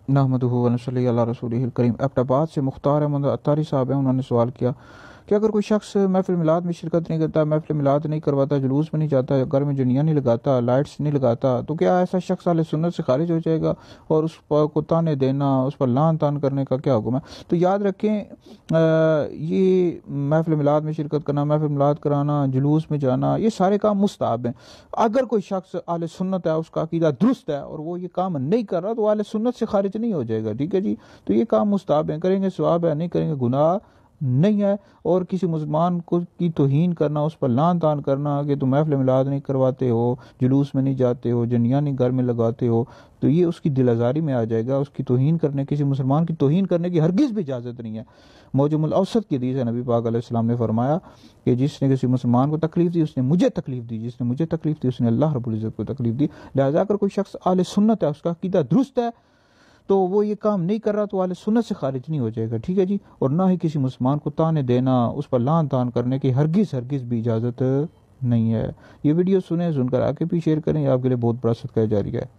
नहमदुहु व नसल्ली अला रसूलिहिल करीम। एबटाबाद से मुख्तार अहमद अत्तारी साहब हैं, उन्होंने सवाल किया कि अगर कोई शख्स महफिल मिलाद में शिरकत नहीं करता, महफिल मिलाद नहीं करवाता, जुलूस में नहीं जाता, घर में जुनिया नहीं लगाता, लाइट्स नहीं लगाता, तो क्या ऐसा शख्स अहले सुन्नत से खारिज हो जाएगा? और उस पर को ताने देना, उस पर लान तान करने का क्या हुक्म है? तो याद रखें, ये महफिल मिलाद में शिरकत करना, महफिल मिलाद कराना, जुलूस में जाना, ये सारे काम मुस्ताहब हैं। अगर कोई शख्स अहले सुन्नत है, उसका अकीदा दुरुस्त है और वो ये काम नहीं कर रहा, तो अहले सुन्नत से खारिज नहीं हो जाएगा। ठीक है जी। तो ये काम मुस्ताहब है, करेंगे सवाब है, नहीं करेंगे गुनाह नहीं है। और किसी मुसलमान को की तौहीन करना, उस पर लान तान करना कि तुम महफिल मिलाद नहीं करवाते हो, जुलूस में नहीं जाते हो, जनिया नहीं घर में लगाते हो, तो ये उसकी दिल आज़ारी में आ जाएगा। उसकी तौहीन करने, किसी मुसलमान की तौहीन करने की हरगिज़ भी इजाज़त नहीं है। मौजमुल औसत की हदीस है, नबी पाक अलैहिस्सलाम ने फरमाया कि जिसने किसी मुसलमान को तकलीफ दी, उसने मुझे तकलीफ दी, जिसने मुझे तकलीफ दी, उसने अल्लाह रब्बुल इज़्ज़त को तकलीफ दी। लिहाजा अगर कोई शख्स अहले सुन्नत है, उसका अकीदा दुरुस्त है, तो वो ये काम नहीं कर रहा, तो अहले सुन्नत से खारिज नहीं हो जाएगा। ठीक है जी। और ना ही किसी मुसलमान को ताने देना, उस पर लान तान करने की हरगिज़ हरगिज़ भी इजाज़त नहीं है। ये वीडियो सुने, सुनकर आके भी शेयर करें, आपके लिए बहुत बड़ा सदका जारी है।